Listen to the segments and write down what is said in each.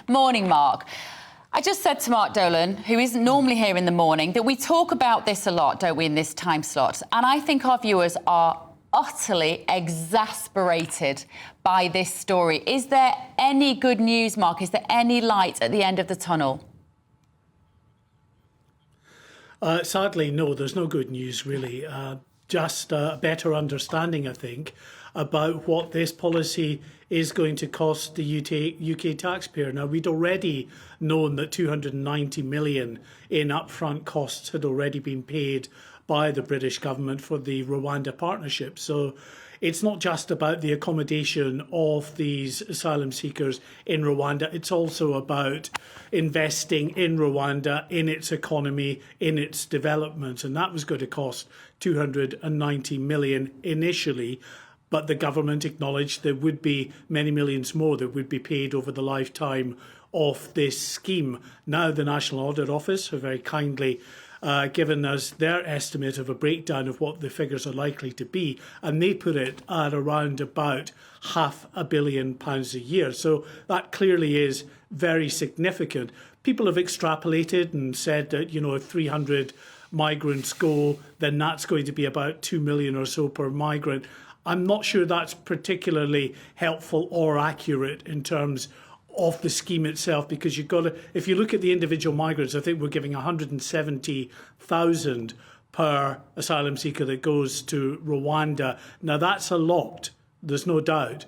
Morning, Mark. I just said to Mark Dolan, who isn't normally here in the morning, that we talk about this a lot, don't we, in this time slot? And I think our viewers are utterly exasperated by this story. Is there any good news, Mark? Is there any light at the end of the tunnel? Sadly, no, there's no good news, really. Just a better understanding, I think, about what this policy is going to cost the UK taxpayer. Now, we'd already known that 290 million in upfront costs had already been paid by the British government for the Rwanda partnership. So it's not just about the accommodation of these asylum seekers in Rwanda. It's also about investing in Rwanda, in its economy, in its development. And that was going to cost 290 million initially. But the government acknowledged there would be many millions more that would be paid over the lifetime of this scheme. Now the National Audit Office have very kindly given us their estimate of a breakdown of what the figures are likely to be, and they put it at around about £500 million a year. So that clearly is very significant. People have extrapolated and said that, you know, if 300 migrants go, then that's going to be about 2 million or so per migrant. I'm not sure that's particularly helpful or accurate in terms of the scheme itself, because you've got to, if you look at the individual migrants, I think we're giving 170,000 per asylum seeker that goes to Rwanda. Now that's a lot, there's no doubt,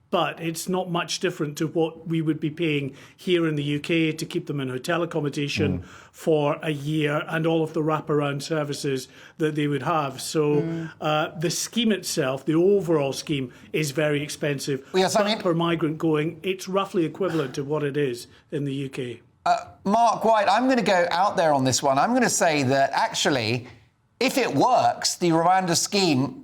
but it's not much different to what we would be paying here in the UK to keep them in hotel accommodation for a year and all of the wraparound services that they would have. So the scheme itself, the overall scheme, is very expensive. Yes, I mean, per migrant going, it's roughly equivalent to what it is in the UK. Mark White, I'm going to go out there on this one. I'm going to say that actually, if it works, the Rwanda scheme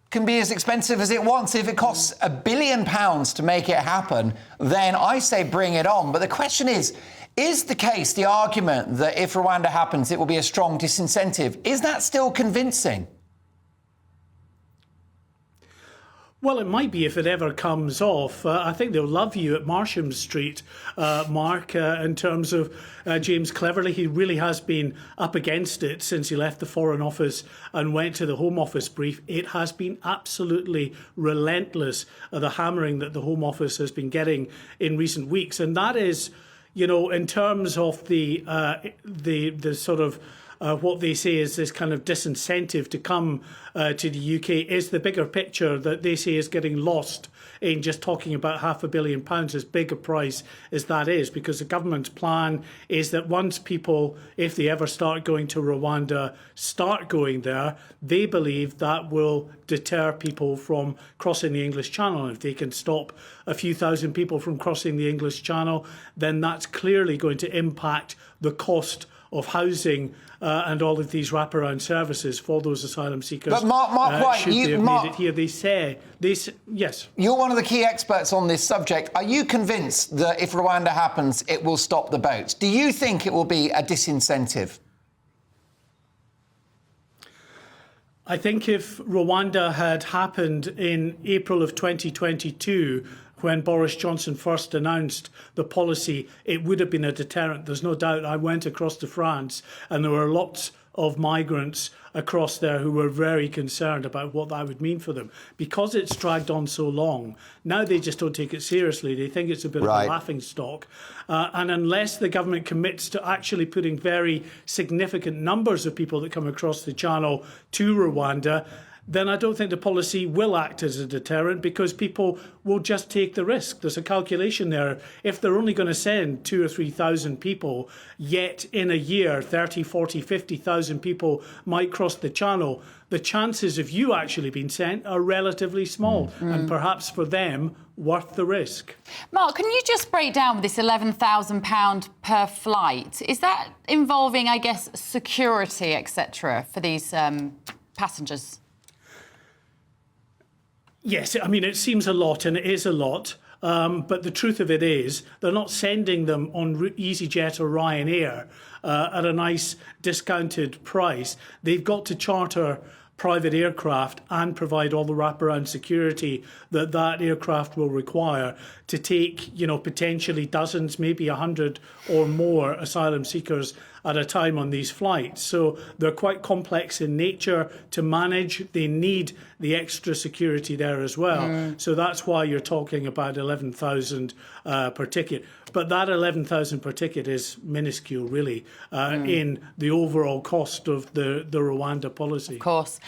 can be as expensive as it wants. If it costs £1 billion to make it happen, then I say bring it on. But the question is the case, the argument that if Rwanda happens, it will be a strong disincentive, is that still convincing? Well, it might be if it ever comes off. I think they'll love you at Marsham Street, Mark, in terms of James Cleverly. He really has been up against it since he left the Foreign Office and went to the Home Office brief. It has been absolutely relentless, the hammering that the Home Office has been getting in recent weeks. And that is, you know, in terms of the sort of what they say is this kind of disincentive to come to the UK, is the bigger picture that they say is getting lost in just talking about £500 million, as big a price as that is, because the government's plan is that once people, if they ever start going to Rwanda, start going there, they believe that will deter people from crossing the English Channel. And if they can stop a few thousand people from crossing the English Channel, then that's clearly going to impact the cost of housing and all of these wraparound services for those asylum seekers. But Mark White, should they have made it here, they say, yes. You're one of the key experts on this subject. Are you convinced that if Rwanda happens, it will stop the boats? Do you think it will be a disincentive? I think if Rwanda had happened in April of 2022, when Boris Johnson first announced the policy, it would have been a deterrent. There's no doubt. I went across to France and there were lots of migrants across there who were very concerned about what that would mean for them. Because it's dragged on so long, now they just don't take it seriously. They think it's a bit of a laughing stock. And unless the government commits to actually putting very significant numbers of people that come across the channel to Rwanda, then I don't think the policy will act as a deterrent, because people will just take the risk. There's a calculation there. If they're only going to send 2,000 or 3,000 people, yet in a year 30, 40, 50,000 people might cross the channel, the chances of you actually being sent are relatively small, and perhaps for them worth the risk. Mark, can you just break down this £11,000 per flight? Is that involving, I guess, security, etc., for these passengers? Yes, I mean, it seems a lot, and it is a lot. But the truth of it is, they're not sending them on EasyJet or Ryanair at a nice discounted price. They've got to charter private aircraft and provide all the wraparound security that that aircraft will require to take, potentially dozens, maybe 100 or more asylum seekers at a time on these flights. So they're quite complex in nature to manage. They need the extra security there as well. So that's why you're talking about 11,000 per ticket. But that 11,000 per ticket is minuscule, really, in the overall cost of the Rwanda policy. Of course.